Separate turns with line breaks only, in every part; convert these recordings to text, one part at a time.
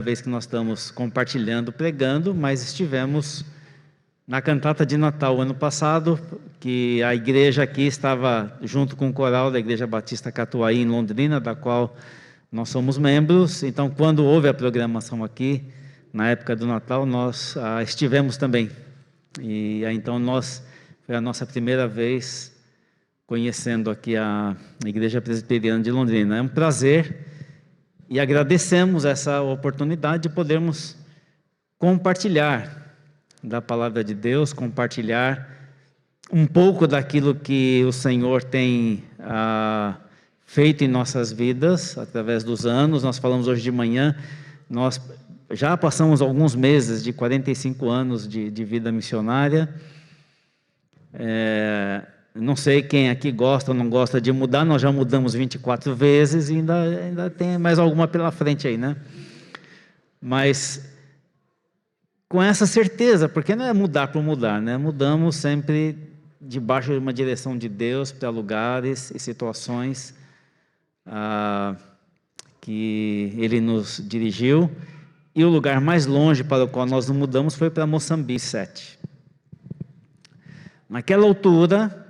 Vez que nós estamos compartilhando, pregando, mas estivemos na cantata de Natal ano passado, que a igreja aqui estava junto com o coral da Igreja Batista Catuaí em Londrina, da qual nós somos membros. Então, quando houve a programação aqui, na época do Natal, nós estivemos também. E então foi a nossa primeira vez conhecendo aqui a Igreja Presbiteriana de Londrina. É um prazer. E agradecemos essa oportunidade de podermos compartilhar da palavra de Deus, compartilhar um pouco daquilo que o Senhor tem feito em nossas vidas através dos anos. Nós falamos hoje de manhã, nós já passamos alguns meses de 45 anos de vida missionária. Não sei quem aqui gosta ou não gosta de mudar, nós já mudamos 24 vezes e ainda tem mais alguma pela frente aí, né? Mas com essa certeza, porque não é mudar por mudar, né? Mudamos sempre debaixo de uma direção de Deus para lugares e situações que Ele nos dirigiu. E o lugar mais longe para o qual nós nos mudamos foi para Moçambique 7. Naquela altura,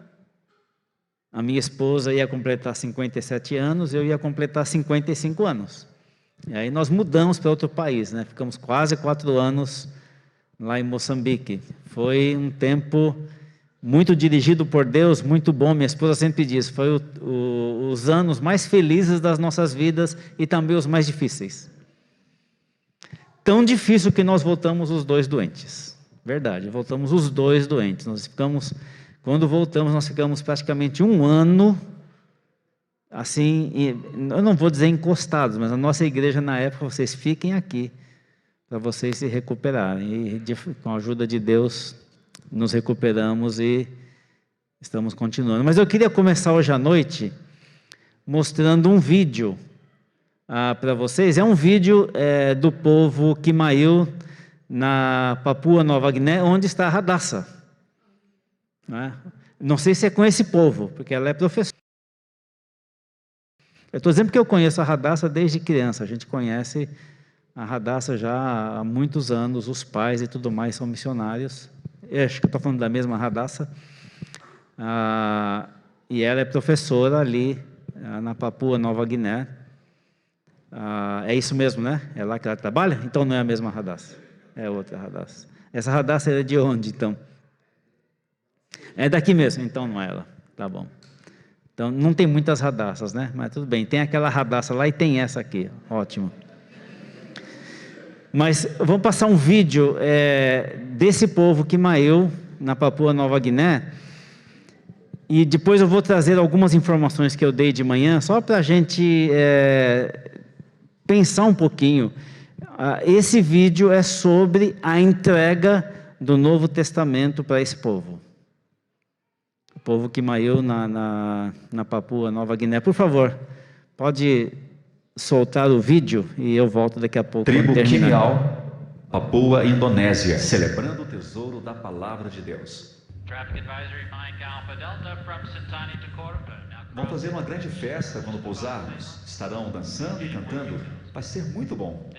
a minha esposa ia completar 57 anos, eu ia completar 55 anos. E aí nós mudamos para outro país, né? Ficamos quase 4 anos lá em Moçambique. Foi um tempo muito dirigido por Deus, muito bom. Minha esposa sempre diz, foi os anos mais felizes das nossas vidas e também os mais difíceis. Tão difícil que nós voltamos os 2 doentes. Verdade, voltamos os 2 doentes. Quando voltamos, nós ficamos praticamente 1 ano, assim, eu não vou dizer encostados, mas a nossa igreja na época, vocês fiquem aqui, para vocês se recuperarem. E com a ajuda de Deus, nos recuperamos e estamos continuando. Mas eu queria começar hoje à noite mostrando um vídeo para vocês. É um vídeo do povo Quimail, na Papua Nova Guiné, onde está a Radassa. Não sei se é com esse povo, porque ela é professora. Eu estou dizendo porque eu conheço a Radassa desde criança. A gente conhece a Radassa já há muitos anos, os pais e tudo mais são missionários. Eu acho que eu estou falando da mesma Radassa. E ela é professora ali na Papua Nova Guiné. É isso mesmo, né? É lá que ela trabalha? Então não é a mesma Radassa. É outra Radassa. Essa Radassa é de onde, então? É daqui mesmo, então não é ela. Tá bom. Então, não tem muitas Radassas, né? Mas tudo bem. Tem aquela Radassa lá e tem essa aqui. Ótimo. Mas vamos passar um vídeo desse povo Quimail, na Papua Nova Guiné. E depois eu vou trazer algumas informações que eu dei de manhã, só para a gente pensar um pouquinho. Esse vídeo é sobre a entrega do Novo Testamento para esse povo. O povo Quimail na Papua Nova Guiné. Por favor, pode soltar o vídeo e eu volto daqui a pouco.
Tribo Quimail, Papua, Indonésia, celebrando o tesouro da Palavra de Deus. Vão fazer uma grande festa quando pousarmos. Estarão dançando e cantando. Vai ser muito bom.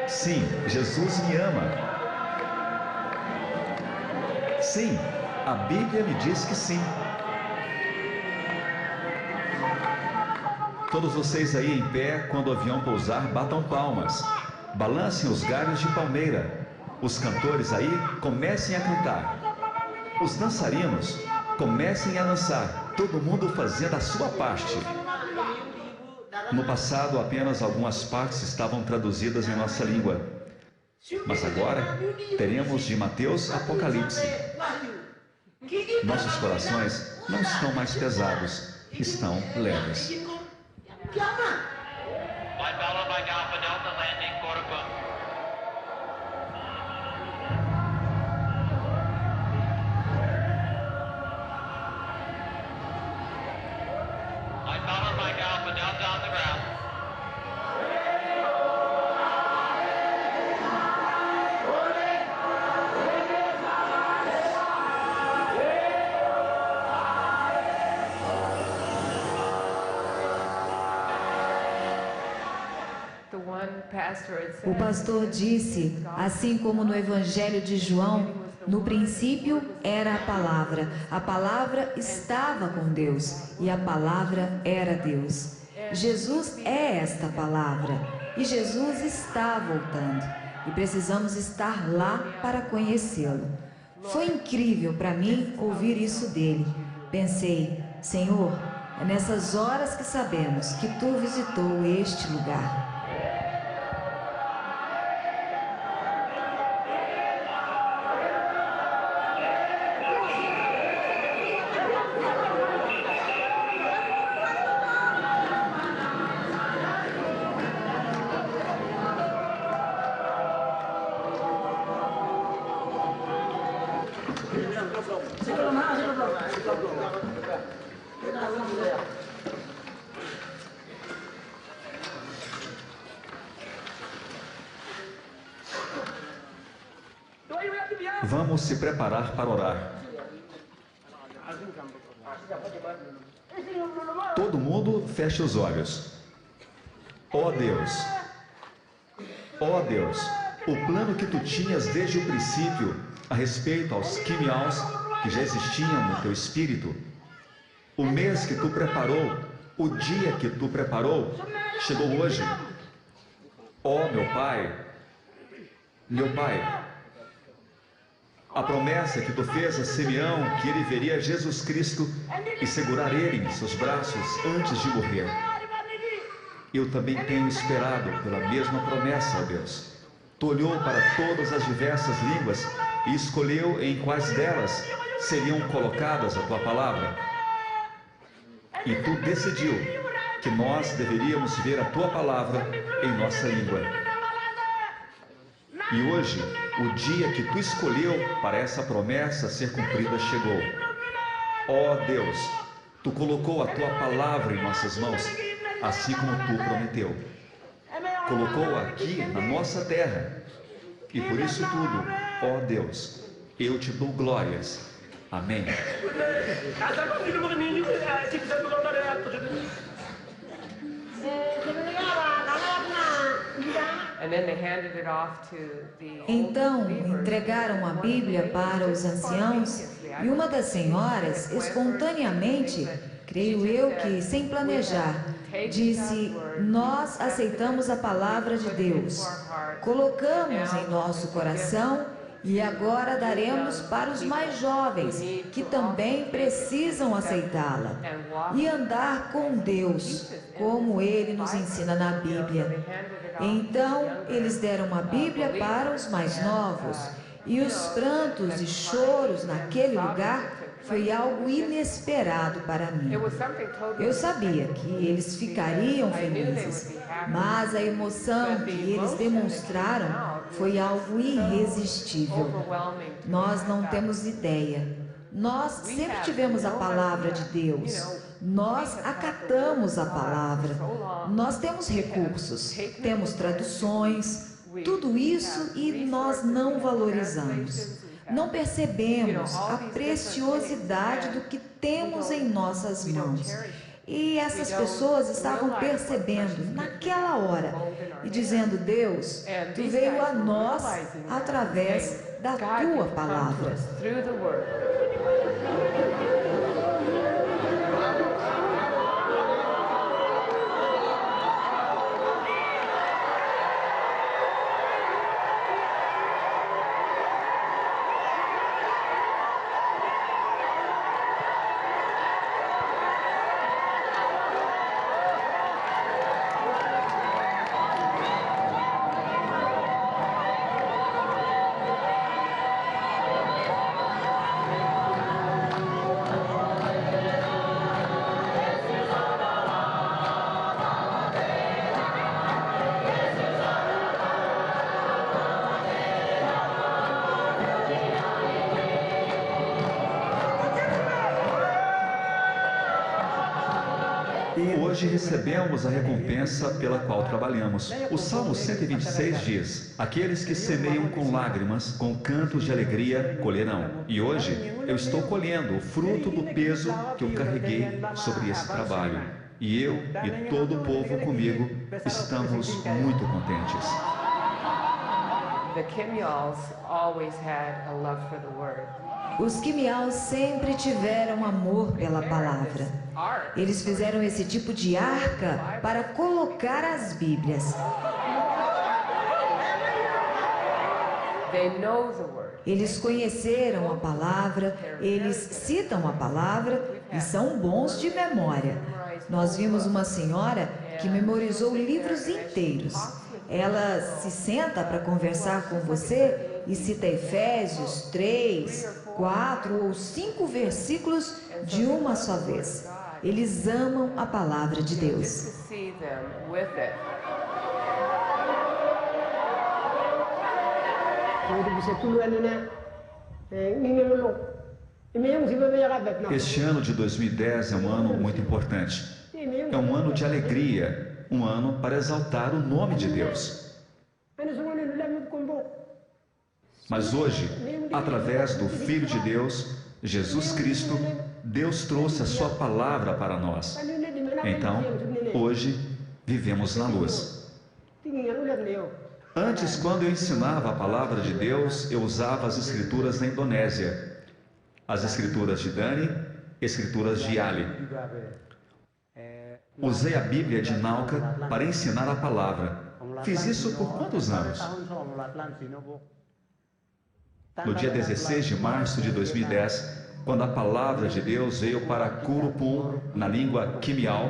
Sim, Jesus me ama. Sim, a Bíblia me diz que sim. Todos vocês aí em pé, quando o avião pousar, batam palmas. Balancem os galhos de palmeira. Os cantores aí, comecem a cantar. Os dançarinos, comecem a dançar. Todo mundo fazendo a sua parte. No passado, apenas algumas partes estavam traduzidas em nossa língua. Mas agora, teremos de Mateus a Apocalipse. Nossos corações não estão mais pesados, estão leves.
down on the ground.
O pastor disse, assim como no Evangelho de João, no princípio era a palavra estava com Deus e a palavra era Deus. Jesus é esta palavra e Jesus está voltando e precisamos estar lá para conhecê-lo. Foi incrível para mim ouvir isso dele. Pensei, Senhor, é nessas horas que sabemos que Tu visitou este lugar.
Vamos se preparar para orar. Todo mundo feche os olhos. Ó Deus, o plano que Tu tinhas desde o princípio a respeito aos quimiaus que já existiam no Teu Espírito, o mês que Tu preparou, o dia que Tu preparou, chegou hoje. Ó meu Pai, a promessa que Tu fez a Simeão, que ele veria Jesus Cristo e segurar ele em seus braços antes de morrer. Eu também tenho esperado pela mesma promessa, ó Deus. Tu olhou para todas as diversas línguas e escolheu em quais delas seriam colocadas a Tua palavra. E Tu decidiu que nós deveríamos ver a Tua palavra em nossa língua. E hoje, o dia que Tu escolheu para essa promessa ser cumprida chegou. Ó Deus, Tu colocou a Tua palavra em nossas mãos, assim como Tu prometeu. Colocou-a aqui na nossa terra. E por isso tudo, ó Deus, eu Te dou glórias. Amém.
Então, entregaram a Bíblia para os anciãos e uma das senhoras, espontaneamente, creio eu que sem planejar, disse: nós aceitamos a palavra de Deus, colocamos em nosso coração e agora daremos para os mais jovens, que também precisam aceitá-la e andar com Deus, como Ele nos ensina na Bíblia. Então, eles deram a Bíblia para os mais novos, e os prantos e choros naquele lugar foi algo inesperado para mim. Eu sabia que eles ficariam felizes, mas a emoção que eles demonstraram foi algo irresistível. Nós não temos ideia. Nós sempre tivemos a palavra de Deus. Nós acatamos a palavra. Nós temos recursos, temos traduções, tudo isso e nós não valorizamos. Não percebemos a preciosidade do que temos em nossas mãos. E essas pessoas estavam percebendo naquela hora e dizendo: Deus, Tu veio a nós através da Tua palavra.
Hoje recebemos a recompensa pela qual trabalhamos. O Salmo 126 diz: aqueles que semeiam com lágrimas, com cantos de alegria, colherão. E hoje eu estou colhendo o fruto do peso que eu carreguei sobre esse trabalho. E eu e todo o povo comigo estamos muito contentes.
The Kimyals always had a love for the word.
Os Quimiaus sempre tiveram amor pela palavra. Eles fizeram esse tipo de arca para colocar as Bíblias.
They know the word.
Eles conheceram a palavra, eles citam a palavra e são bons de memória. Nós vimos uma senhora que memorizou livros inteiros. Ela se senta para conversar com você e cita Efésios 3, 4 ou 5 versículos de uma só vez. Eles amam a palavra de Deus.
To see them with it.
Este ano de 2010 é um ano muito importante. É um ano de alegria, um ano para exaltar o nome de Deus. Mas hoje, através do Filho de Deus, Jesus Cristo, Deus trouxe a sua palavra para nós. Então, hoje, vivemos na luz. Antes, quando eu ensinava a palavra de Deus, eu usava as escrituras da Indonésia. As escrituras de Dani, escrituras de Ali. Usei a Bíblia de Nauka para ensinar a palavra. Fiz isso por quantos anos? No dia 16 de março de 2010, quando a palavra de Deus veio para Curupum, na língua Quimial,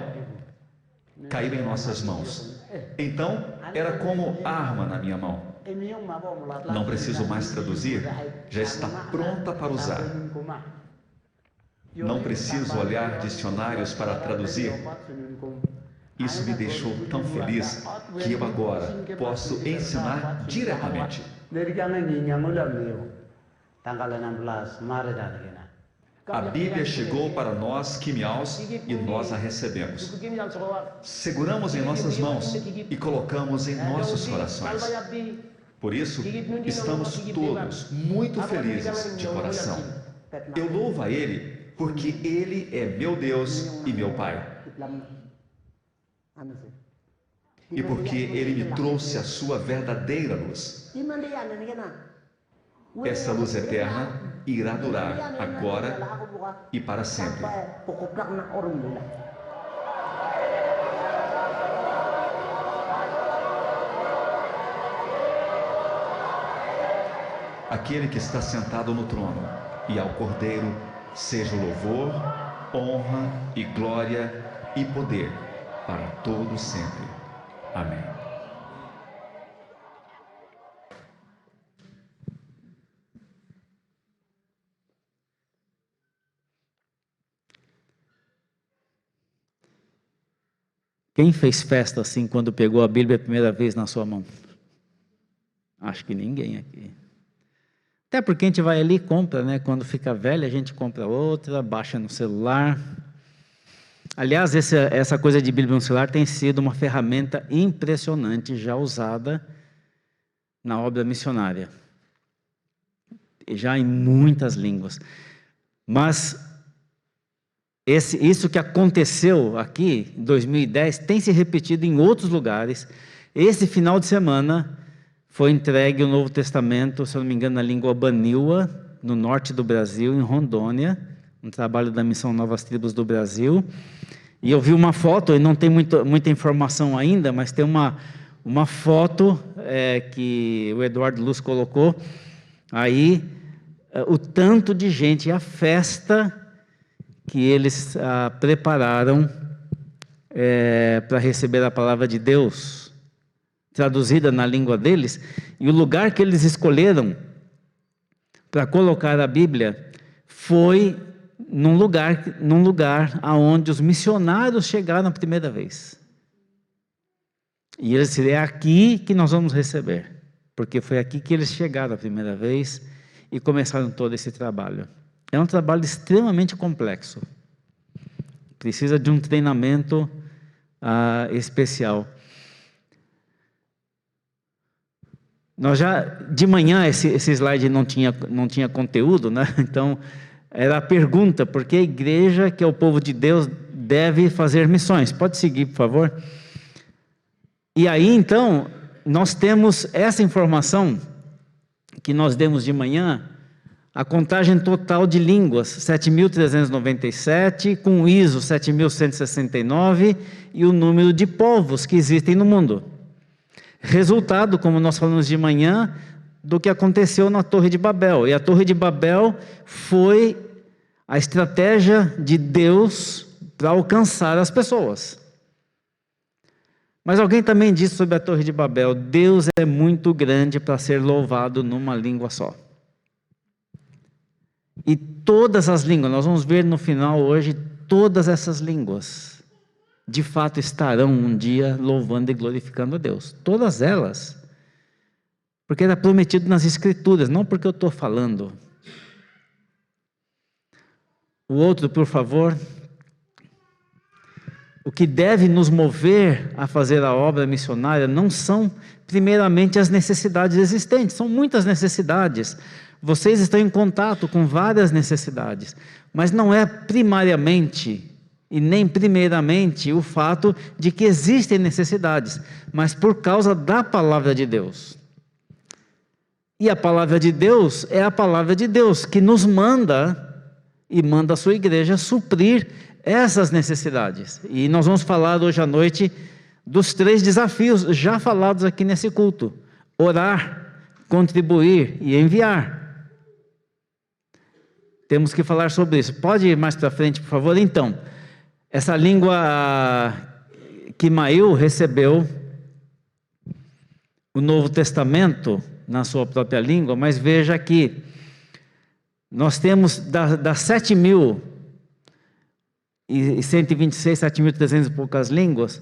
caiu em nossas mãos. Então, era como arma na minha mão. Não preciso mais traduzir, já está pronta para usar. Não preciso olhar dicionários para traduzir. Isso me deixou tão feliz que eu agora posso ensinar diretamente. A Bíblia chegou para nós, Quimiaus, e nós a recebemos. Seguramos em nossas mãos e colocamos em nossos corações. Por isso, estamos todos muito felizes de coração. Eu louvo a Ele porque Ele é meu Deus e meu Pai. E porque Ele me trouxe a sua verdadeira luz. Essa luz eterna irá durar agora e para sempre. Aquele que está sentado no trono e ao Cordeiro seja louvor, honra e glória e poder para todo sempre. Amém.
Quem fez festa assim quando pegou a Bíblia a primeira vez na sua mão? Acho que ninguém aqui. Até porque a gente vai ali e compra, né? Quando fica velho, a gente compra outra, baixa no celular. Aliás, essa coisa de Bíblia no celular tem sido uma ferramenta impressionante, já usada na obra missionária. Já em muitas línguas. Mas isso que aconteceu aqui em 2010 tem se repetido em outros lugares. Esse final de semana foi entregue o Novo Testamento, se eu não me engano, na língua Baniwa, no norte do Brasil, em Rondônia, um trabalho da Missão Novas Tribos do Brasil. E eu vi uma foto, e não tem muita informação ainda, mas tem uma foto que o Eduardo Luz colocou aí, o tanto de gente, e a festa que eles prepararam para receber a palavra de Deus, traduzida na língua deles, e o lugar que eles escolheram para colocar a Bíblia foi num lugar aonde os missionários chegaram a primeira vez. E eles disseram, é aqui que nós vamos receber, porque foi aqui que eles chegaram a primeira vez e começaram todo esse trabalho. É um trabalho extremamente complexo. Precisa de um treinamento especial. Nós já, de manhã, esse slide não tinha conteúdo, né? Então, era a pergunta, por que a igreja, que é o povo de Deus, deve fazer missões? Pode seguir, por favor. E aí, então, nós temos essa informação que nós demos de manhã, a contagem total de línguas, 7.397, com o ISO 7.169, e o número de povos que existem no mundo. Resultado, como nós falamos de manhã, do que aconteceu na Torre de Babel. E a Torre de Babel foi a estratégia de Deus para alcançar as pessoas. Mas alguém também disse sobre a Torre de Babel: Deus é muito grande para ser louvado numa língua só. E todas as línguas, nós vamos ver no final hoje, todas essas línguas, de fato estarão um dia louvando e glorificando a Deus. Todas elas. Porque era prometido nas Escrituras, não porque eu estou falando. O outro, por favor. O que deve nos mover a fazer a obra missionária não são, primeiramente, as necessidades existentes. São muitas necessidades. Vocês estão em contato com várias necessidades. Mas não é primariamente e nem primeiramente o fato de que existem necessidades, mas por causa da palavra de Deus. E a palavra de Deus é a palavra de Deus, que nos manda, e manda a sua igreja suprir essas necessidades. E nós vamos falar hoje à noite dos 3 desafios já falados aqui nesse culto: orar, contribuir e enviar. Temos que falar sobre isso. Pode ir mais para frente, por favor? Então, essa língua que Mail recebeu o Novo Testamento na sua própria língua, mas veja aqui, nós temos das 7.126, 7.300 e poucas línguas,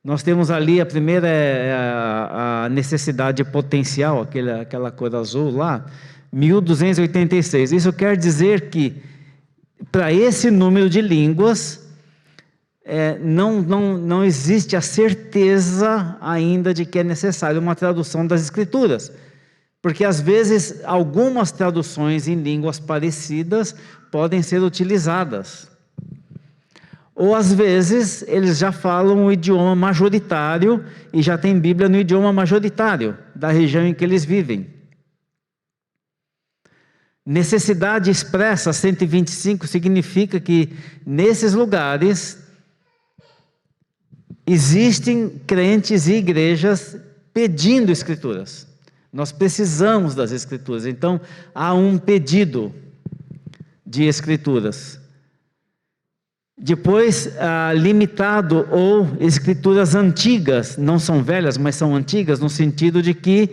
nós temos ali, a primeira é a necessidade potencial, aquela cor azul lá, 1.286. Isso quer dizer que, para esse número de línguas, não existe a certeza ainda de que é necessário uma tradução das Escrituras. Porque, às vezes, algumas traduções em línguas parecidas podem ser utilizadas. Ou, às vezes, eles já falam o idioma majoritário e já tem Bíblia no idioma majoritário da região em que eles vivem. Necessidade expressa, 125, significa que, nesses lugares, existem crentes e igrejas pedindo Escrituras. Nós precisamos das Escrituras, então há um pedido de Escrituras. Depois, limitado ou Escrituras antigas, não são velhas, mas são antigas, no sentido de que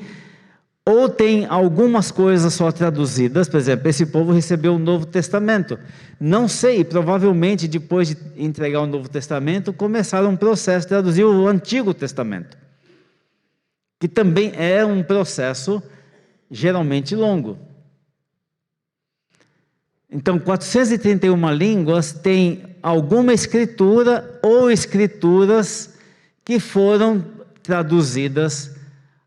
ou tem algumas coisas só traduzidas, por exemplo, esse povo recebeu o Novo Testamento. Não sei, provavelmente depois de entregar o Novo Testamento, começaram um processo de traduzir o Antigo Testamento, que também é um processo geralmente longo. Então, 431 línguas tem alguma escritura ou escrituras que foram traduzidas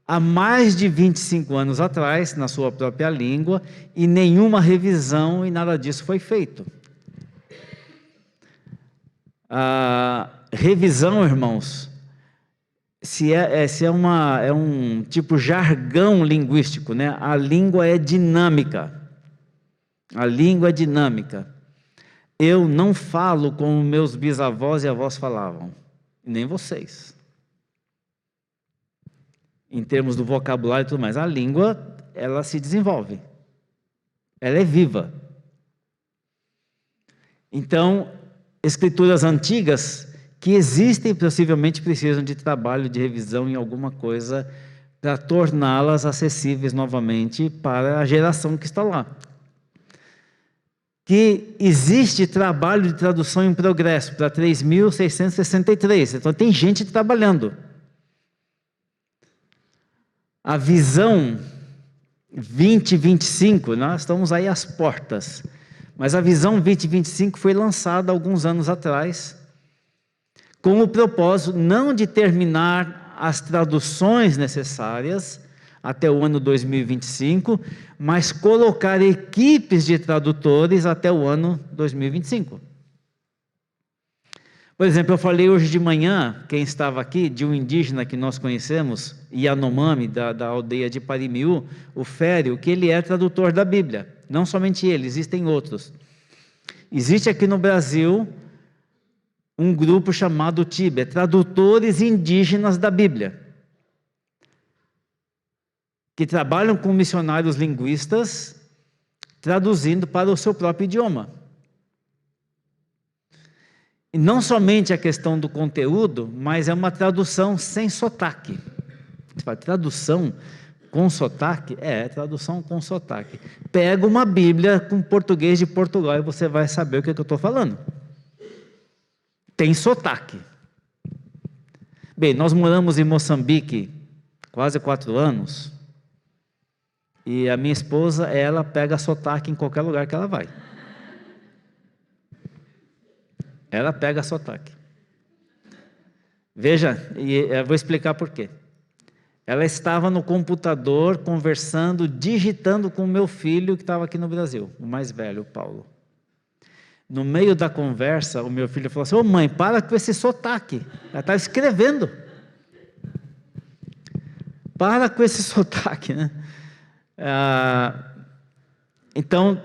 há mais de 25 anos atrás, na sua própria língua, e nenhuma revisão e nada disso foi feito. A revisão, irmãos, é um tipo jargão linguístico, né? A língua é dinâmica. A língua é dinâmica. Eu não falo como meus bisavós e avós falavam, nem vocês. Em termos do vocabulário e tudo mais, a língua, ela se desenvolve, ela é viva. Então, escrituras antigas que existem, possivelmente precisam de trabalho de revisão em alguma coisa para torná-las acessíveis novamente para a geração que está lá. Que existe trabalho de tradução em progresso para 3.663, então tem gente trabalhando. A visão 2025, nós estamos aí às portas, Mas a Visão 2025 foi lançada alguns anos atrás, com o propósito não de terminar as traduções necessárias até o ano 2025, mas colocar equipes de tradutores até o ano 2025. Por exemplo, eu falei hoje de manhã, quem estava aqui, de um indígena que nós conhecemos, Yanomami, da aldeia de Parimiú, o Fério, que ele é tradutor da Bíblia. Não somente ele, existem outros. Existe aqui no Brasil um grupo chamado TIBE, Tradutores Indígenas da Bíblia, que trabalham com missionários linguistas, traduzindo para o seu próprio idioma. E não somente a questão do conteúdo, mas é uma tradução sem sotaque. Você fala, tradução com sotaque? É, tradução com sotaque. Pega uma Bíblia com português de Portugal e você vai saber o que eu estou falando. Tem sotaque. Bem, nós moramos em Moçambique quase 4 anos, e a minha esposa, ela pega sotaque em qualquer lugar que ela vai. Ela pega sotaque. Veja, e eu vou explicar por quê. Ela estava no computador, conversando, digitando com o meu filho que estava aqui no Brasil, o mais velho, o Paulo. No meio da conversa, o meu filho falou assim: ô mãe, para com esse sotaque. Ela estava escrevendo. Para com esse sotaque, né? Então,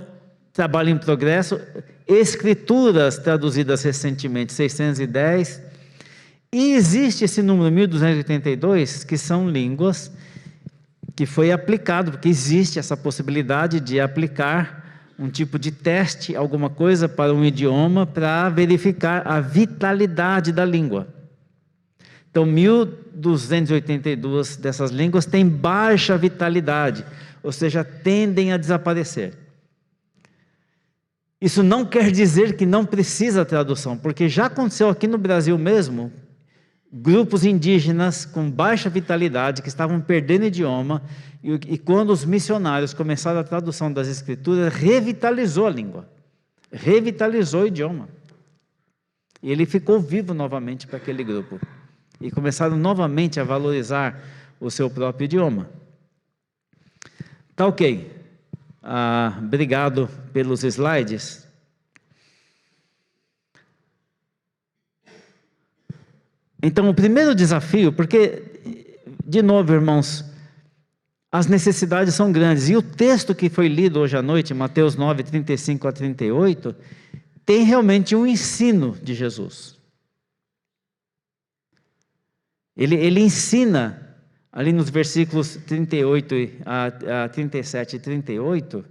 trabalho em progresso. Escrituras traduzidas recentemente, 610. E existe esse número 1282, que são línguas que foi aplicado, porque existe essa possibilidade de aplicar um tipo de teste, alguma coisa para um idioma, para verificar a vitalidade da língua. Então, 1282 dessas línguas têm baixa vitalidade, ou seja, tendem a desaparecer. Isso não quer dizer que não precisa tradução, porque já aconteceu aqui no Brasil mesmo, grupos indígenas com baixa vitalidade, que estavam perdendo idioma, e quando os missionários começaram a tradução das escrituras, revitalizou a língua, revitalizou o idioma. E ele ficou vivo novamente para aquele grupo. E começaram novamente a valorizar o seu próprio idioma. Tá ok. Obrigado pelos slides. Então, o primeiro desafio, porque, de novo, irmãos, as necessidades são grandes, e o texto que foi lido hoje à noite, Mateus 9, 35 a 38, tem realmente um ensino de Jesus. Ele ensina, ali nos versículos 38 a 37 e 38,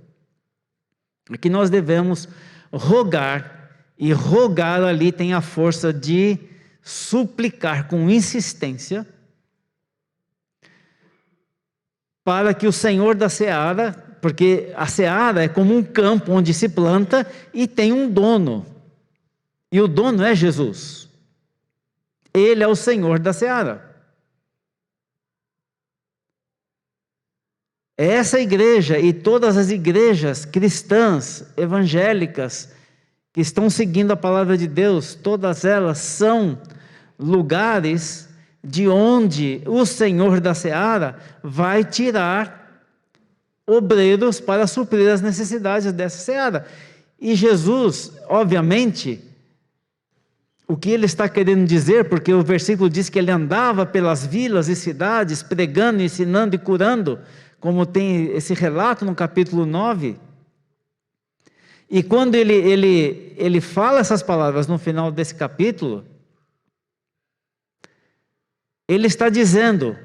que nós devemos rogar, e rogar ali tem a força de suplicar com insistência, para que o Senhor da seara, porque a seara é como um campo onde se planta e tem um dono, e o dono é Jesus. Ele é o Senhor da seara. Essa igreja e todas as igrejas cristãs, evangélicas, que estão seguindo a palavra de Deus, todas elas são lugares de onde o Senhor da seara vai tirar obreiros para suprir as necessidades dessa seara. E Jesus, obviamente, o que ele está querendo dizer, porque o versículo diz que ele andava pelas vilas e cidades, pregando, ensinando e curando, como tem esse relato no capítulo 9. E quando ele fala essas palavras no final desse capítulo, ele está dizendo,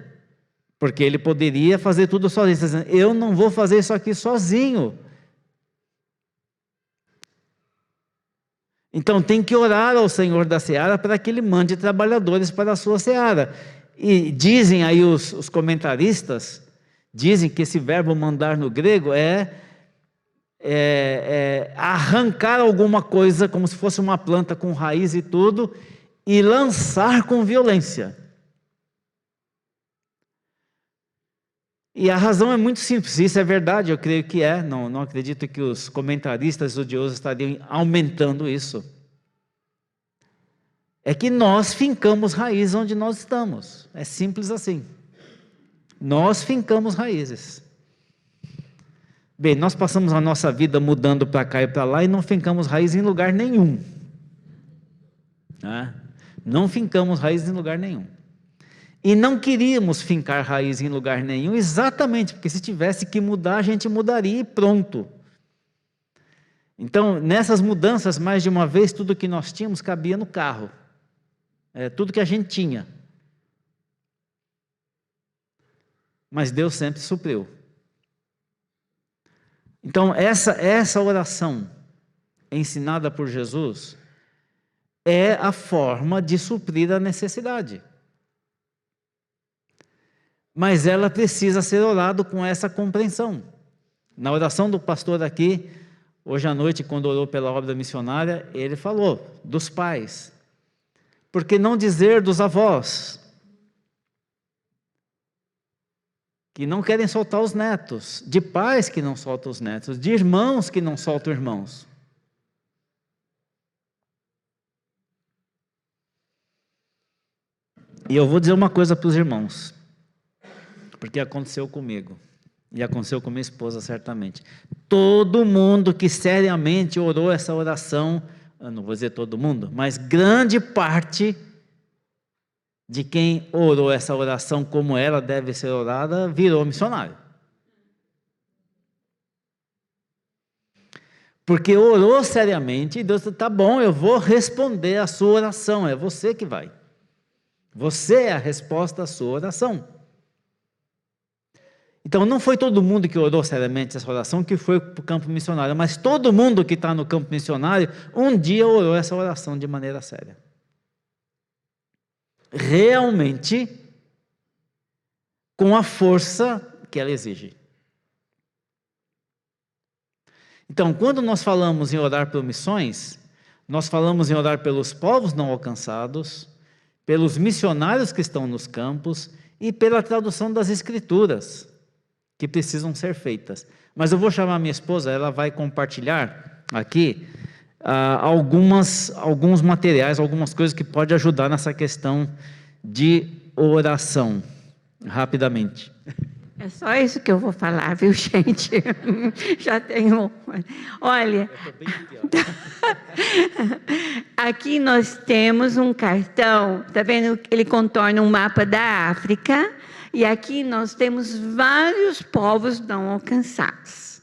porque ele poderia fazer tudo sozinho, está dizendo, eu não vou fazer isso aqui sozinho. Então tem que orar ao Senhor da seara para que ele mande trabalhadores para a sua seara. E dizem aí os comentaristas, dizem que esse verbo mandar no grego é arrancar alguma coisa, como se fosse uma planta com raiz e tudo, e lançar com violência. E a razão é muito simples, isso é verdade, eu creio que é, não acredito que os comentaristas estudiosos estariam aumentando isso. É que nós fincamos raízes onde nós estamos, é simples assim. Nós fincamos raízes. Bem, nós passamos a nossa vida mudando para cá e para lá e não fincamos raízes em lugar nenhum. Não fincamos raízes em lugar nenhum. E não queríamos fincar raiz em lugar nenhum, exatamente, porque se tivesse que mudar, a gente mudaria e pronto. Então, nessas mudanças, mais de uma vez, tudo que nós tínhamos cabia no carro. Tudo que a gente tinha. Mas Deus sempre supriu. Então, essa oração ensinada por Jesus é a forma de suprir a necessidade. Mas ela precisa ser orada com essa compreensão. Na oração do pastor aqui, hoje à noite, quando orou pela obra missionária, ele falou dos pais. Por que não dizer dos avós? Que não querem soltar os netos, de pais que não soltam os netos, de irmãos que não soltam irmãos. E eu vou dizer uma coisa para os irmãos, porque aconteceu comigo, e aconteceu com minha esposa certamente. Todo mundo que seriamente orou essa oração, eu não vou dizer todo mundo, mas grande parte de quem orou essa oração como ela deve ser orada, virou missionário. Porque orou seriamente, e Deus disse, tá bom, eu vou responder a sua oração, é você que vai. Você é a resposta à sua oração. Então, não foi todo mundo que orou seriamente essa oração que foi para o campo missionário, mas todo mundo que está no campo missionário, um dia orou essa oração de maneira séria. Realmente, com a força que ela exige. Então, quando nós falamos em orar por missões, nós falamos em orar pelos povos não alcançados, pelos missionários que estão nos campos e pela tradução das escrituras que precisam ser feitas. Mas eu vou chamar minha esposa, ela vai compartilhar aqui alguns materiais, algumas coisas que podem ajudar nessa questão de oração, rapidamente.
É só isso que eu vou falar, viu, gente? Já tenho... Olha, aqui nós temos um cartão, tá vendo? Ele contorna um mapa da África, e aqui nós temos vários povos não alcançados.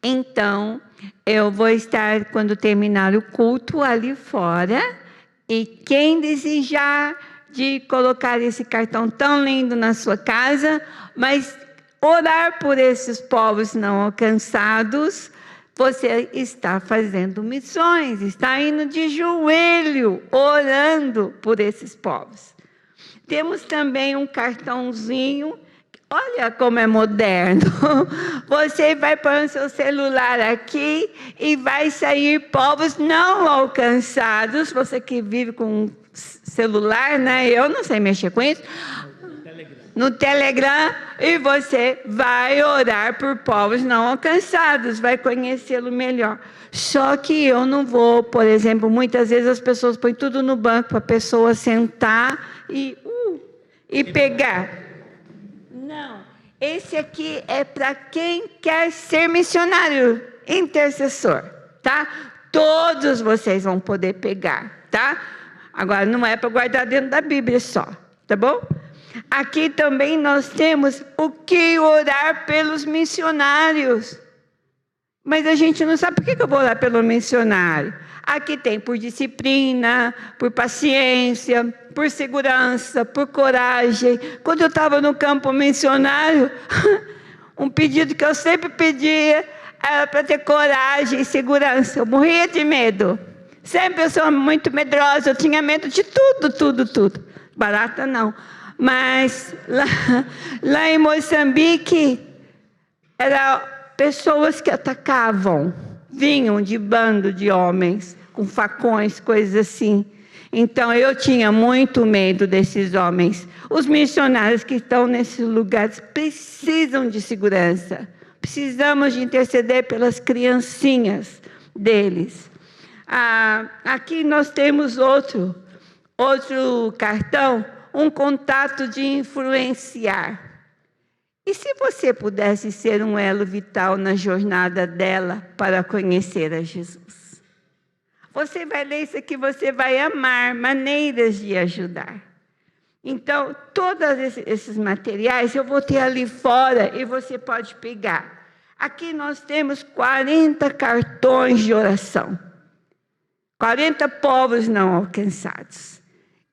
Então, eu vou estar, quando terminar o culto, ali fora, e quem desejar de colocar esse cartão tão lindo na sua casa, mas orar por esses povos não alcançados, você está fazendo missões, está indo de joelho, orando por esses povos. Temos também um cartãozinho, olha como é moderno. Você vai pôr o seu celular aqui e vai sair povos não alcançados. Você que vive com um celular, né? Eu não sei mexer com isso. No Telegram, e você vai orar por povos não alcançados, vai conhecê-lo melhor. Só que eu não vou, por exemplo, muitas vezes as pessoas põem tudo no banco para a pessoa sentar e pegar. Não, esse aqui é para quem quer ser missionário, intercessor, tá? Todos vocês vão poder pegar, tá? Agora, não é para guardar dentro da Bíblia só, tá bom? Aqui também nós temos o que orar pelos missionários. Mas a gente não sabe por que eu vou orar pelo missionário. Aqui tem por disciplina, por paciência, por segurança, por coragem. Quando eu estava no campo missionário, um pedido que eu sempre pedia era para ter coragem e segurança. Eu morria de medo. Sempre eu sou muito medrosa, eu tinha medo de tudo. Barata não. Mas lá em Moçambique, eram pessoas que atacavam, vinham de bando de homens, com facões, coisas assim. Então, eu tinha muito medo desses homens. Os missionários que estão nesses lugares precisam de segurança. Precisamos de interceder pelas criancinhas deles. Aqui nós temos outro cartão, um contato de influenciar. E se você pudesse ser um elo vital na jornada dela para conhecer a Jesus? Você vai ler isso aqui, você vai amar maneiras de ajudar. Então, todos esses materiais eu vou ter ali fora e você pode pegar. Aqui nós temos 40 cartões de oração. 40 povos não alcançados.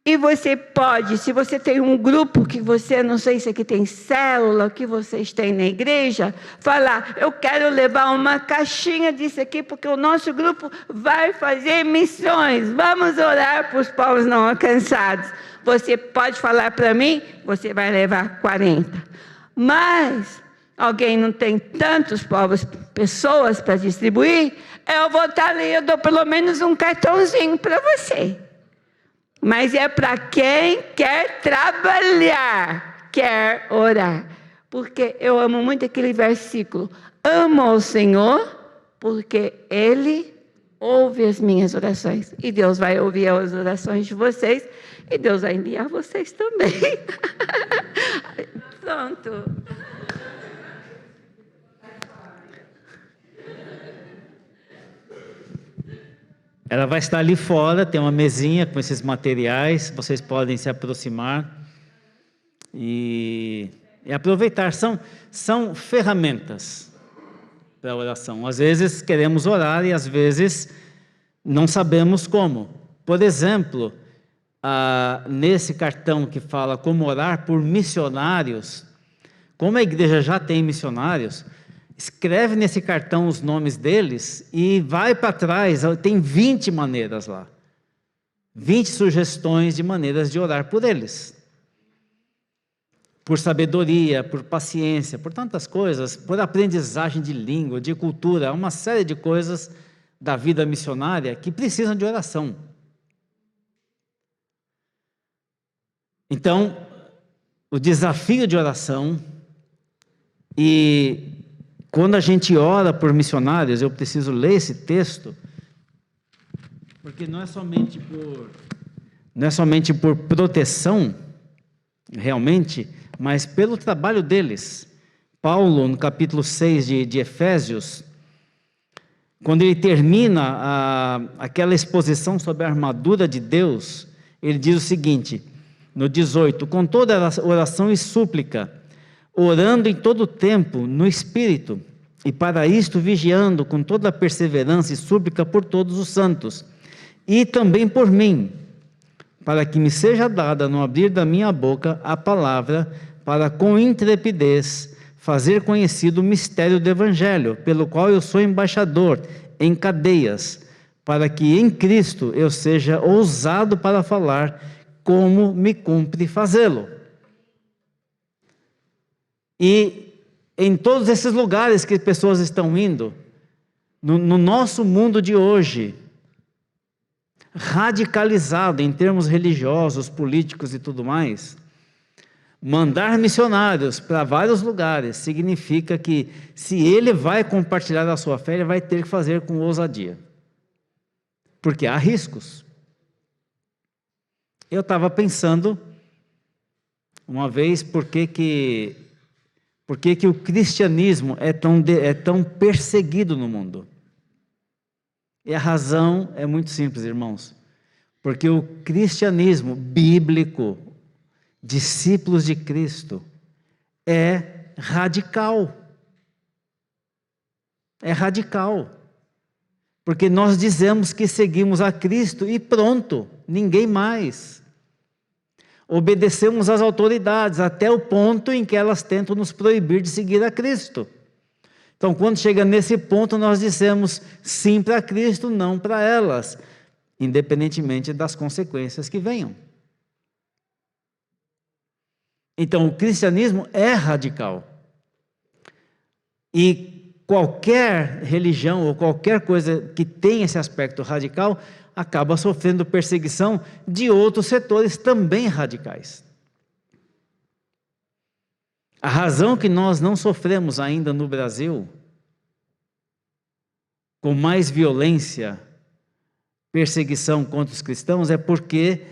E você pode, se você tem um grupo que você, não sei se aqui tem célula, que vocês têm na igreja, falar, eu quero levar uma caixinha disso aqui, porque o nosso grupo vai fazer missões, vamos orar para os povos não alcançados. Você pode falar para mim, você vai levar 40. Mas alguém não tem tantos povos, pessoas para distribuir, eu vou estar ali, eu dou pelo menos um cartãozinho para você. Mas é para quem quer trabalhar, quer orar. Porque eu amo muito aquele versículo. Amo ao Senhor, porque Ele ouve as minhas orações. E Deus vai ouvir as orações de vocês. E Deus vai enviar vocês também. Pronto.
Ela vai estar ali fora, tem uma mesinha com esses materiais, vocês podem se aproximar e aproveitar. São ferramentas para a oração. Às vezes queremos orar e às vezes não sabemos como. Por exemplo, nesse cartão que fala como orar por missionários, como a igreja já tem missionários, escreve nesse cartão os nomes deles e vai para trás, tem 20 maneiras lá. 20 sugestões de maneiras de orar por eles. Por sabedoria, por paciência, por tantas coisas, por aprendizagem de língua, de cultura, uma série de coisas da vida missionária que precisam de oração. Então, o desafio de oração e quando a gente ora por missionários, eu preciso ler esse texto, porque não é somente por proteção, realmente, mas pelo trabalho deles. Paulo, no capítulo 6 de Efésios, quando ele termina aquela exposição sobre a armadura de Deus, ele diz o seguinte, no 18, com toda oração e súplica, orando em todo o tempo no Espírito, e para isto vigiando com toda a perseverança e súplica por todos os santos, e também por mim, para que me seja dada no abrir da minha boca a palavra, para com intrepidez fazer conhecido o mistério do Evangelho, pelo qual eu sou embaixador em cadeias, para que em Cristo eu seja ousado para falar como me cumpre fazê-lo. E em todos esses lugares que pessoas estão indo, no nosso mundo de hoje, radicalizado em termos religiosos, políticos e tudo mais, mandar missionários para vários lugares significa que, se ele vai compartilhar a sua fé, ele vai ter que fazer com ousadia, porque há riscos. Eu estava pensando, uma vez, por que o cristianismo é tão perseguido no mundo? E a razão é muito simples, irmãos. Porque o cristianismo bíblico, discípulos de Cristo, é radical. É radical. Porque nós dizemos que seguimos a Cristo e pronto, ninguém mais. Obedecemos às autoridades até o ponto em que elas tentam nos proibir de seguir a Cristo. Então, quando chega nesse ponto, nós dizemos sim para Cristo, não para elas, independentemente das consequências que venham. Então, o cristianismo é radical. E qualquer religião ou qualquer coisa que tenha esse aspecto radical, acaba sofrendo perseguição de outros setores também radicais. A razão que nós não sofremos ainda no Brasil com mais violência, perseguição contra os cristãos, é porque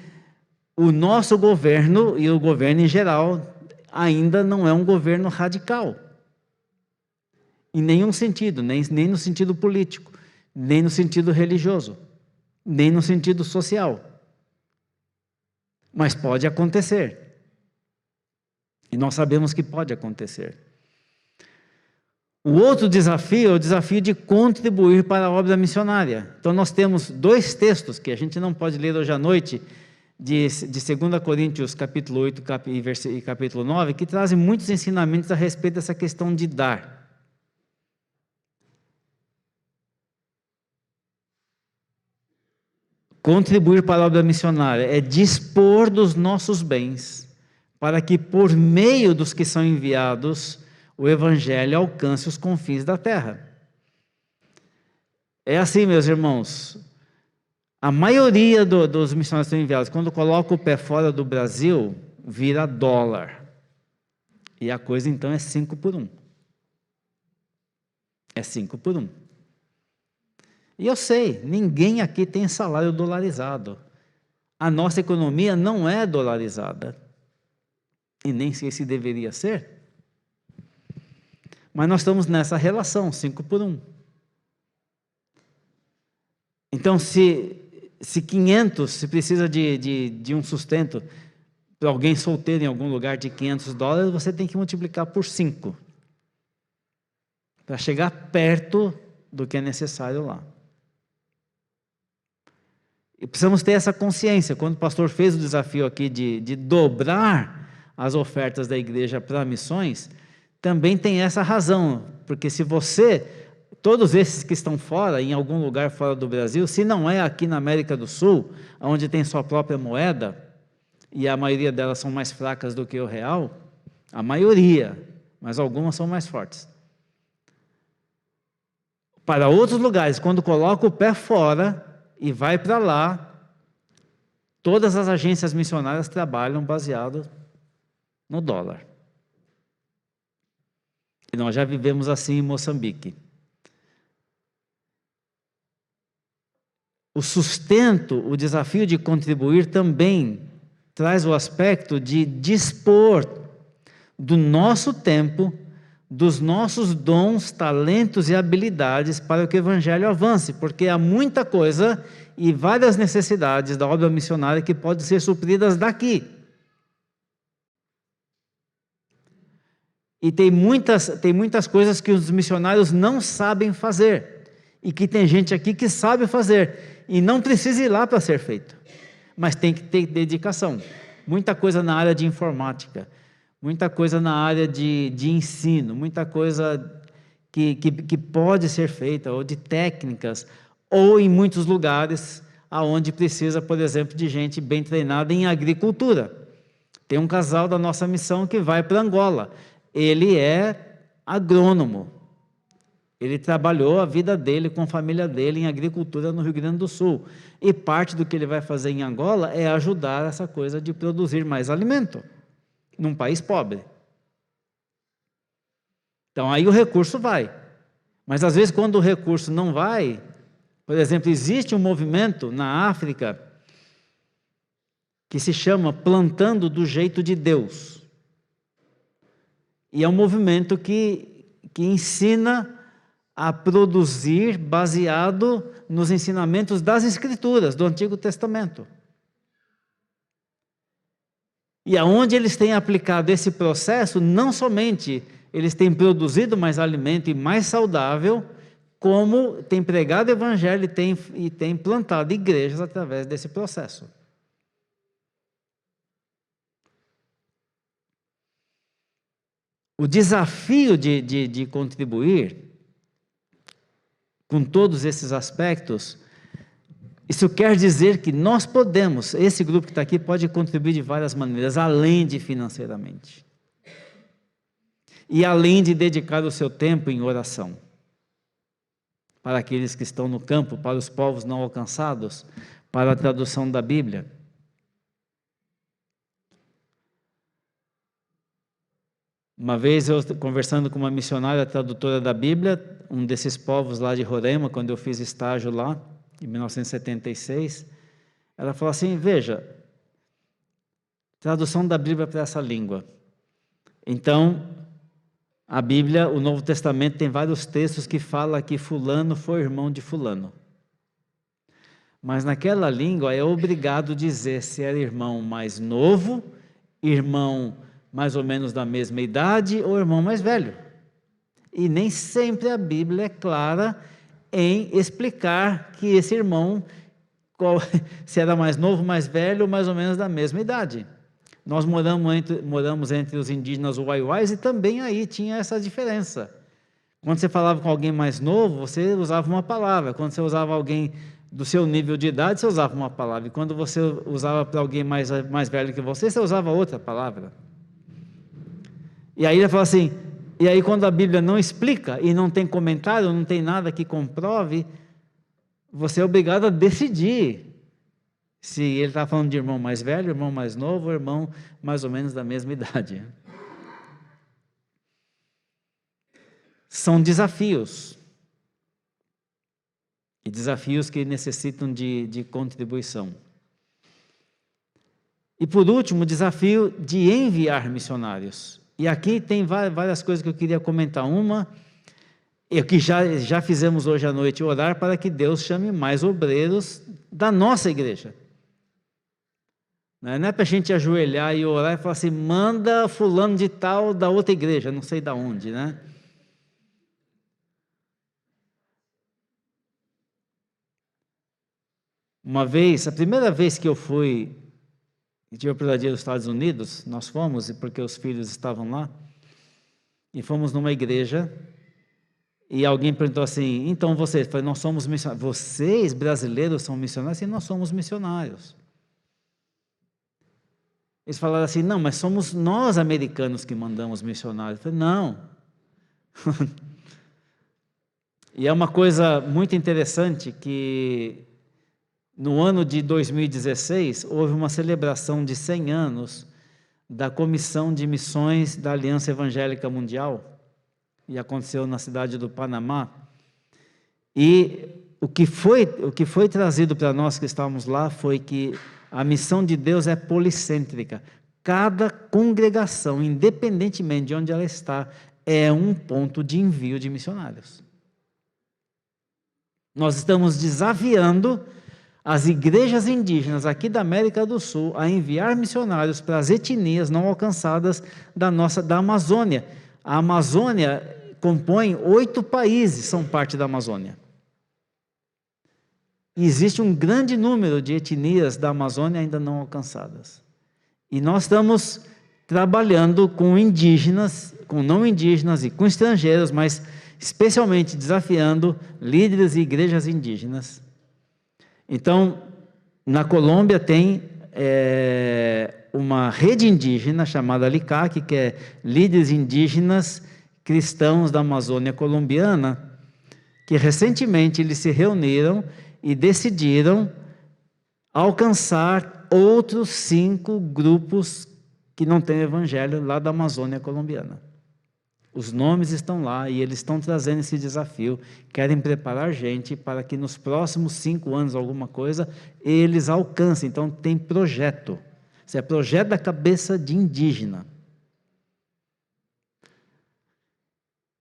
o nosso governo e o governo em geral ainda não é um governo radical. Em nenhum sentido, nem no sentido político, nem no sentido religioso, nem no sentido social. Mas pode acontecer. E nós sabemos que pode acontecer. O outro desafio é o desafio de contribuir para a obra missionária. Então nós temos 2 textos que a gente não pode ler hoje à noite, de 2 Coríntios capítulo 8 e capítulo 9, que trazem muitos ensinamentos a respeito dessa questão de dar. Contribuir para a obra missionária é dispor dos nossos bens para que, por meio dos que são enviados, o Evangelho alcance os confins da terra. É assim, meus irmãos, a maioria dos missionários que são enviados, quando coloca o pé fora do Brasil, vira dólar. E a coisa então é 5 por 1. É 5 por 1. E eu sei, ninguém aqui tem salário dolarizado. A nossa economia não é dolarizada. E nem sei se deveria ser. Mas nós estamos nessa relação, 5 por 1. Então, se 500, se precisa de um sustento para alguém solteiro em algum lugar de $500, você tem que multiplicar por 5. Para chegar perto do que é necessário lá. E precisamos ter essa consciência. Quando o pastor fez o desafio aqui de dobrar as ofertas da igreja para missões, também tem essa razão, porque se todos esses que estão fora, em algum lugar fora do Brasil, se não é aqui na América do Sul, onde tem sua própria moeda, e a maioria delas são mais fracas do que o real, a maioria, mas algumas são mais fortes. Para outros lugares, quando coloca o pé fora e vai para lá, todas as agências missionárias trabalham baseado no dólar. E nós já vivemos assim em Moçambique. O sustento, o desafio de contribuir também traz o aspecto de dispor do nosso tempo, dos nossos dons, talentos e habilidades para que o Evangelho avance, porque há muita coisa e várias necessidades da obra missionária que podem ser supridas daqui. E tem muitas coisas que os missionários não sabem fazer, e que tem gente aqui que sabe fazer, e não precisa ir lá para ser feito, mas tem que ter dedicação. Muita coisa na área de informática, muita coisa na área de ensino, muita coisa que pode ser feita, ou de técnicas, ou em muitos lugares onde precisa, por exemplo, de gente bem treinada em agricultura. Tem um casal da nossa missão que vai para Angola. Ele é agrônomo. Ele trabalhou a vida dele com a família dele em agricultura no Rio Grande do Sul. E parte do que ele vai fazer em Angola é ajudar essa coisa de produzir mais alimento num país pobre. Então aí o recurso vai. Mas às vezes quando o recurso não vai, por exemplo, existe um movimento na África que se chama Plantando do Jeito de Deus. E é um movimento que ensina a produzir baseado nos ensinamentos das Escrituras, do Antigo Testamento. E aonde eles têm aplicado esse processo, não somente eles têm produzido mais alimento e mais saudável, como têm pregado o Evangelho e têm plantado igrejas através desse processo. O desafio de contribuir com todos esses aspectos, isso quer dizer que nós podemos, esse grupo que está aqui pode contribuir de várias maneiras, além de financeiramente. E além de dedicar o seu tempo em oração. Para aqueles que estão no campo, para os povos não alcançados, para a tradução da Bíblia. Uma vez eu conversando com uma missionária tradutora da Bíblia, um desses povos lá de Roraima, quando eu fiz estágio lá, em 1976, ela falou assim, veja, tradução da Bíblia para essa língua. Então, a Bíblia, o Novo Testamento tem vários textos que falam que fulano foi irmão de fulano. Mas naquela língua é obrigado dizer se era irmão mais novo, irmão mais ou menos da mesma idade ou irmão mais velho. E nem sempre a Bíblia é clara em explicar que esse irmão, se era mais novo, mais velho ou mais ou menos da mesma idade. Nós moramos entre os indígenas uaiuais e também aí tinha essa diferença. Quando você falava com alguém mais novo, você usava uma palavra. Quando você usava alguém do seu nível de idade, você usava uma palavra. E quando você usava para alguém mais velho que você usava outra palavra. E aí ele falou assim, e aí quando a Bíblia não explica e não tem comentário, não tem nada que comprove, você é obrigado a decidir se ele está falando de irmão mais velho, irmão mais novo, irmão mais ou menos da mesma idade. São desafios. E desafios que necessitam de contribuição. E por último, o desafio de enviar missionários. E aqui tem várias coisas que eu queria comentar. Uma, que já fizemos hoje à noite, orar para que Deus chame mais obreiros da nossa igreja. Não é para a gente ajoelhar e orar e falar assim, manda fulano de tal da outra igreja, não sei de onde, né? Uma vez, a primeira vez que eu fui, tive a oportunidade de ir aos Estados Unidos, nós fomos, porque os filhos estavam lá, e fomos numa igreja, e alguém perguntou assim, então vocês, eu falei, nós somos missionários, vocês brasileiros são missionários? Sim, nós somos missionários. Eles falaram assim, não, mas somos nós americanos que mandamos missionários. Eu falei, não. E é uma coisa muito interessante que no ano de 2016 houve uma celebração de 100 anos da Comissão de Missões da Aliança Evangélica Mundial, e aconteceu na cidade do Panamá. E o que foi trazido para nós que estávamos lá foi que a missão de Deus é policêntrica. Cada congregação, independentemente de onde ela está, é um ponto de envio de missionários. Nós estamos desafiando as igrejas indígenas aqui da América do Sul a enviar missionários para as etnias não alcançadas da Amazônia. A Amazônia compõe 8 países, são parte da Amazônia. E existe um grande número de etnias da Amazônia ainda não alcançadas. E nós estamos trabalhando com indígenas, com não indígenas e com estrangeiros, mas especialmente desafiando líderes e igrejas indígenas. Então, na Colômbia tem uma rede indígena chamada LICAC, que é Líderes Indígenas Cristãos da Amazônia Colombiana, que recentemente eles se reuniram e decidiram alcançar outros 5 grupos que não têm evangelho lá da Amazônia colombiana. Os nomes estão lá e eles estão trazendo esse desafio, querem preparar gente para que nos próximos 5 anos, alguma coisa, eles alcancem. Então tem projeto, isso é projeto da cabeça de indígena.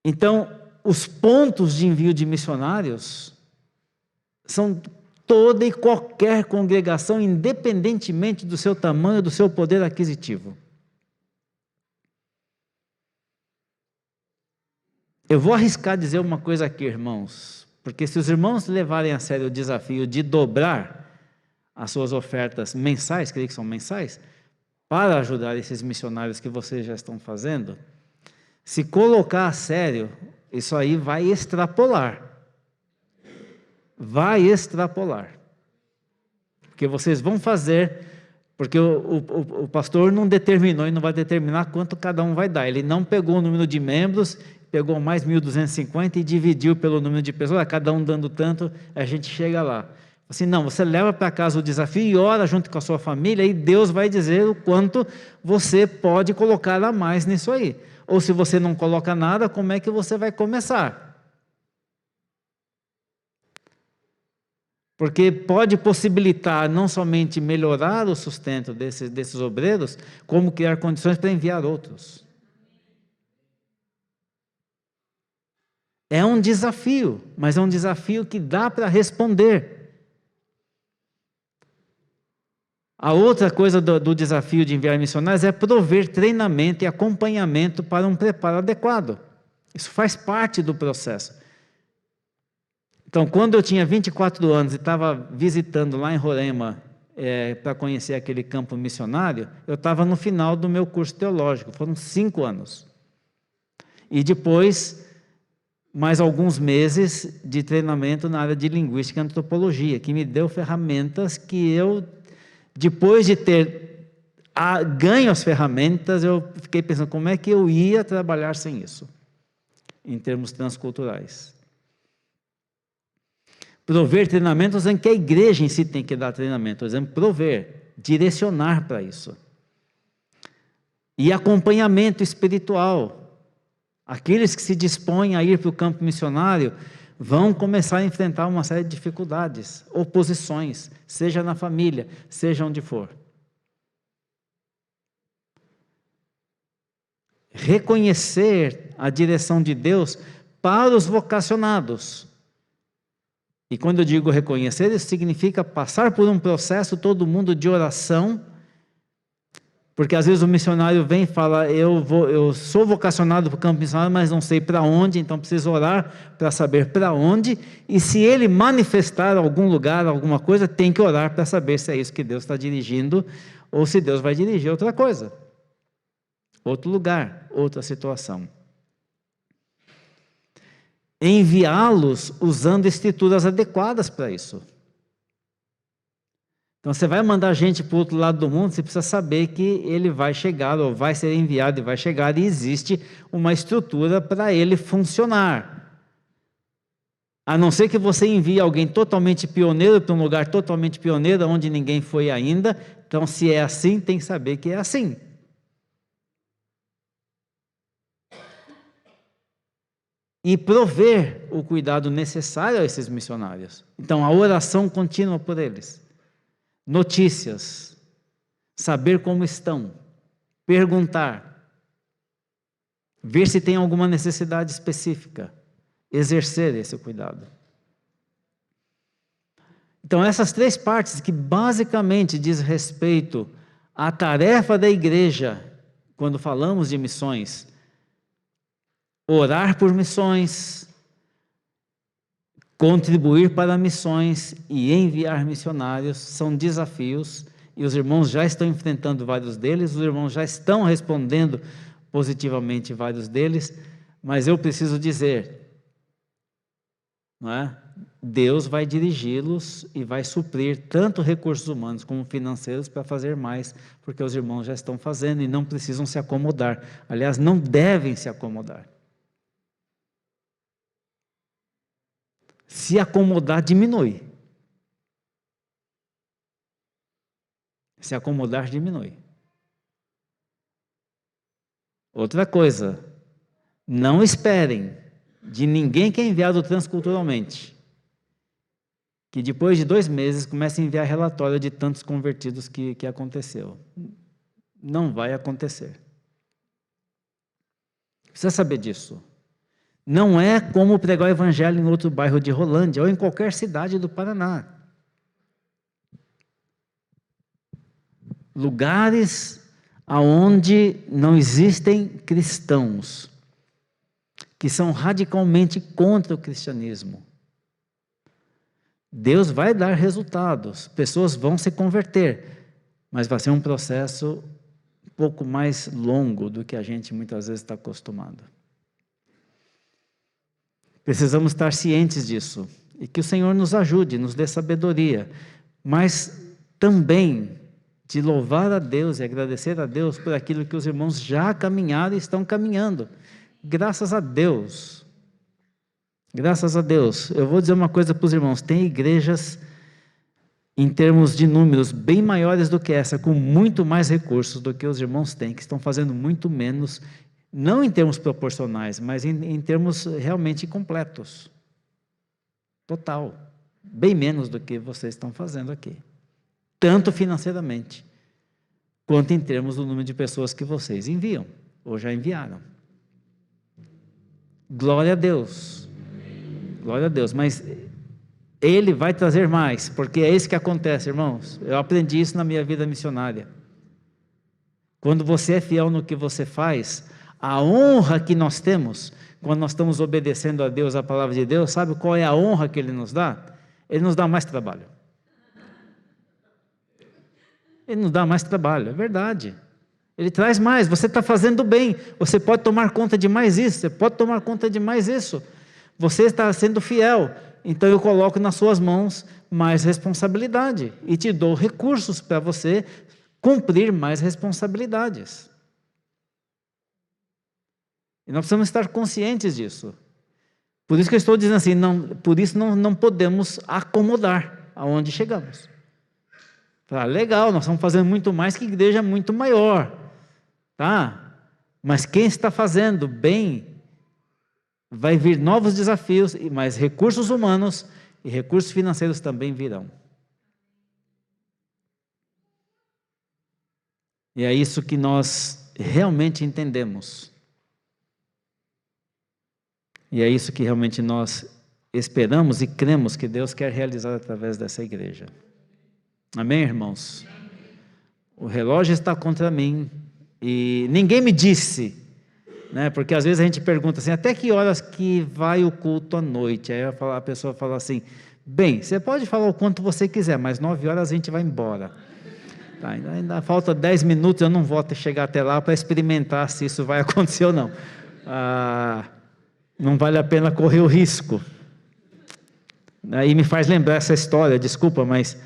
Então, os pontos de envio de missionários são toda e qualquer congregação, independentemente do seu tamanho, do seu poder aquisitivo. Eu vou arriscar dizer uma coisa aqui, irmãos, porque se os irmãos levarem a sério o desafio de dobrar as suas ofertas mensais, creio que são mensais, para ajudar esses missionários que vocês já estão fazendo, se colocar a sério, isso aí vai extrapolar. Vai extrapolar. Porque vocês vão fazer, porque o pastor não determinou e não vai determinar quanto cada um vai dar. Ele não pegou o número de membros, pegou mais 1.250 e dividiu pelo número de pessoas, cada um dando tanto, a gente chega lá. Assim, não, você leva para casa o desafio e ora junto com a sua família e Deus vai dizer o quanto você pode colocar a mais nisso aí. Ou se você não coloca nada, como é que você vai começar? Porque pode possibilitar não somente melhorar o sustento desses obreiros, como criar condições para enviar outros. É um desafio, mas é um desafio que dá para responder. A outra coisa do desafio de enviar missionários é prover treinamento e acompanhamento para um preparo adequado. Isso faz parte do processo. Então, quando eu tinha 24 anos e estava visitando lá em Roraima para conhecer aquele campo missionário, eu estava no final do meu curso teológico, foram 5 anos. E depois, mais alguns meses de treinamento na área de linguística e antropologia, que me deu ferramentas que eu, depois de ter ganho as ferramentas, eu fiquei pensando como é que eu ia trabalhar sem isso, em termos transculturais. Prover treinamentos em que a igreja em si tem que dar treinamento, por exemplo, prover, direcionar para isso. E acompanhamento espiritual. Aqueles que se dispõem a ir para o campo missionário vão começar a enfrentar uma série de dificuldades, oposições, seja na família, seja onde for. Reconhecer a direção de Deus para os vocacionados. E quando eu digo reconhecer, isso significa passar por um processo, todo mundo, de oração, porque às vezes o missionário vem e fala, eu sou vocacionado para o campo missionário, mas não sei para onde, então preciso orar para saber para onde, e se ele manifestar algum lugar, alguma coisa, tem que orar para saber se é isso que Deus está dirigindo, ou se Deus vai dirigir outra coisa, outro lugar, outra situação. Enviá-los usando estruturas adequadas para isso. Então, você vai mandar gente para o outro lado do mundo, você precisa saber que ele vai chegar, ou vai ser enviado e vai chegar, e existe uma estrutura para ele funcionar. A não ser que você envie alguém totalmente pioneiro para um lugar totalmente pioneiro, onde ninguém foi ainda. Então, se é assim, tem que saber que é assim. E prover o cuidado necessário a esses missionários. Então, a oração contínua por eles. Notícias. Saber como estão. Perguntar. Ver se tem alguma necessidade específica. Exercer esse cuidado. Então, essas 3 partes que basicamente diz respeito à tarefa da igreja, quando falamos de missões, orar por missões, contribuir para missões e enviar missionários, são desafios, e os irmãos já estão enfrentando vários deles, os irmãos já estão respondendo positivamente vários deles, mas eu preciso dizer, não é? Deus vai dirigi-los e vai suprir tanto recursos humanos como financeiros para fazer mais, porque os irmãos já estão fazendo e não precisam se acomodar. Aliás, não devem se acomodar. Se acomodar, diminui. Se acomodar, diminui. Outra coisa, não esperem de ninguém que é enviado transculturalmente, que depois de 2 meses comece a enviar relatório de tantos convertidos que aconteceu. Não vai acontecer. Precisa saber disso. Não é como pregar o evangelho em outro bairro de Rolândia ou em qualquer cidade do Paraná. Lugares aonde não existem cristãos, que são radicalmente contra o cristianismo. Deus vai dar resultados, pessoas vão se converter, mas vai ser um processo um pouco mais longo do que a gente muitas vezes está acostumado. Precisamos estar cientes disso, e que o Senhor nos ajude, nos dê sabedoria, mas também de louvar a Deus e agradecer a Deus por aquilo que os irmãos já caminharam e estão caminhando. Graças a Deus. Graças a Deus. Eu vou dizer uma coisa para os irmãos, tem igrejas em termos de números bem maiores do que essa, com muito mais recursos do que os irmãos têm, que estão fazendo muito menos, não em termos proporcionais, mas em termos realmente completos. Total. Bem menos do que vocês estão fazendo aqui. Tanto financeiramente, quanto em termos do número de pessoas que vocês enviam, ou já enviaram. Glória a Deus. Glória a Deus. Mas Ele vai trazer mais, porque é isso que acontece, irmãos. Eu aprendi isso na minha vida missionária. Quando você é fiel no que você faz, a honra que nós temos, quando nós estamos obedecendo a Deus, a palavra de Deus, sabe qual é a honra que Ele nos dá? Ele nos dá mais trabalho. Ele nos dá mais trabalho, é verdade. Ele traz mais, você está fazendo bem, você pode tomar conta de mais isso, você pode tomar conta de mais isso. Você está sendo fiel, então eu coloco nas suas mãos mais responsabilidade e te dou recursos para você cumprir mais responsabilidades. E nós precisamos estar conscientes disso. Por isso que eu estou dizendo assim, por isso não podemos acomodar aonde chegamos. Legal, nós estamos fazendo muito mais que igreja muito maior, tá? Mas quem está fazendo bem, vai vir novos desafios, mas recursos humanos e recursos financeiros também virão. E é isso que nós realmente entendemos. E é isso que realmente nós esperamos e cremos que Deus quer realizar através dessa igreja. Amém, irmãos? O relógio está contra mim e ninguém me disse, né? Porque às vezes a gente pergunta assim, até que horas que vai o culto à noite? Aí a pessoa fala assim, bem, você pode falar o quanto você quiser, mas 9 horas a gente vai embora. Tá, ainda falta 10 minutos, eu não vou chegar até lá para experimentar se isso vai acontecer ou não. Não vale a pena correr o risco. Aí me faz lembrar essa história, desculpa, mas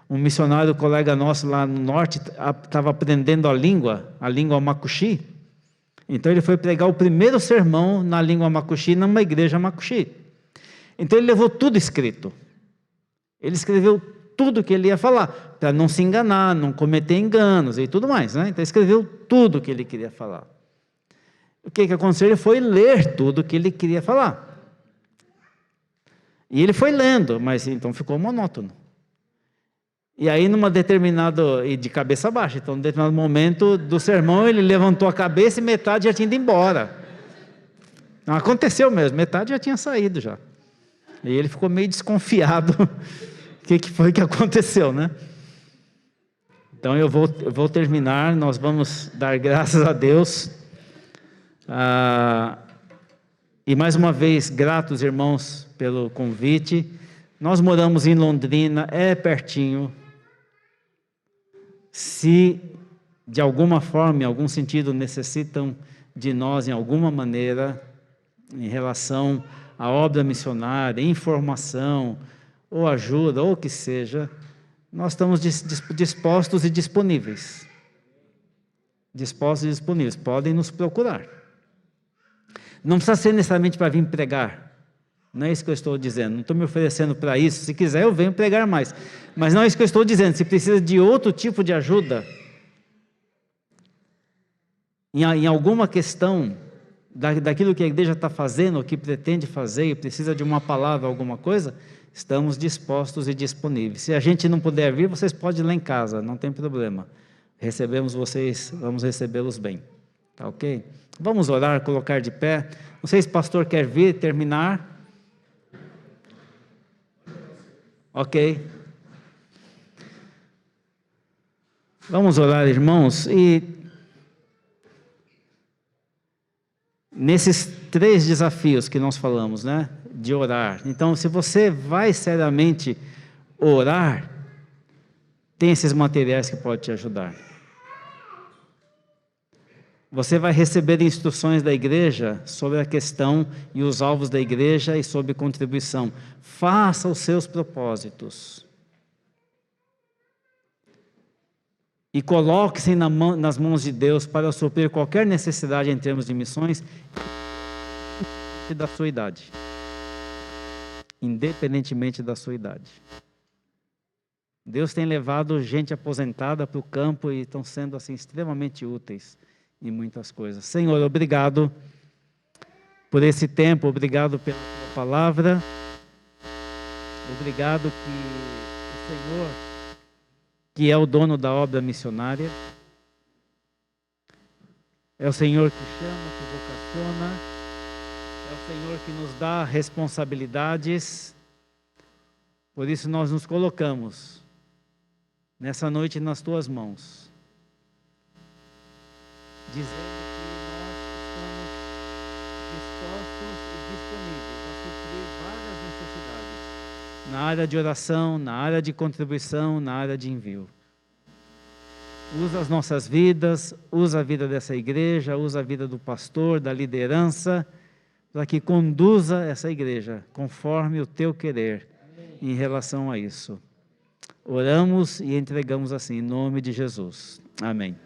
um missionário, colega nosso lá no norte, estava aprendendo a língua macuxi. Então ele foi pregar o primeiro sermão na língua macuxi, numa igreja macuxi. Então ele levou tudo escrito. Ele escreveu tudo que ele ia falar, para não se enganar, não cometer enganos e tudo mais, né? Então ele escreveu tudo que ele queria falar. O que aconteceu? Ele foi ler tudo que ele queria falar. E ele foi lendo, mas então ficou monótono. E aí, e de cabeça baixa, então, num determinado momento do sermão, ele levantou a cabeça e metade já tinha ido embora. Não aconteceu mesmo, metade já tinha saído já. E ele ficou meio desconfiado. O que foi que aconteceu, né? Então, eu vou terminar, nós vamos dar graças a Deus. E mais uma vez, gratos, irmãos, pelo convite. Nós moramos em Londrina, é pertinho. Se de alguma forma, em algum sentido, necessitam de nós em alguma maneira, em relação à obra missionária, informação, ou ajuda, ou o que seja, nós estamos dispostos e disponíveis. Dispostos e disponíveis, podem nos procurar. Não precisa ser necessariamente para vir pregar. Não é isso que eu estou dizendo, não estou me oferecendo para isso. Se quiser, eu venho pregar mais. Mas não é isso que eu estou dizendo. Se precisa de outro tipo de ajuda, em alguma questão daquilo que a igreja está fazendo, ou que pretende fazer, e precisa de uma palavra, alguma coisa, estamos dispostos e disponíveis. Se a gente não puder vir, vocês podem ir lá em casa, não tem problema. Recebemos vocês, vamos recebê-los bem. Tá ok? Vamos orar, colocar de pé. Não sei se o pastor quer vir, terminar. Ok. Vamos orar, irmãos, e nesses 3 desafios que nós falamos, né, de orar. Então, se você vai seriamente orar, tem esses materiais que podem te ajudar. Você vai receber instruções da igreja sobre a questão e os alvos da igreja e sobre contribuição. Faça os seus propósitos. E coloque-se nas mãos de Deus para suprir qualquer necessidade em termos de missões, independentemente da sua idade. Independentemente da sua idade. Deus tem levado gente aposentada para o campo e estão sendo assim extremamente úteis em muitas coisas. Senhor, obrigado por esse tempo, obrigado pela tua palavra. Obrigado que o Senhor, que é o dono da obra missionária, é o Senhor que chama, que vocaciona, é o Senhor que nos dá responsabilidades. Por isso nós nos colocamos nessa noite nas tuas mãos, dizendo que nós estamos dispostos e disponíveis a suprir várias necessidades, na área de oração, na área de contribuição, na área de envio. Usa as nossas vidas, usa a vida dessa igreja, usa a vida do pastor, da liderança, para que conduza essa igreja conforme o teu querer em relação a isso. Oramos e entregamos assim, em nome de Jesus. Amém.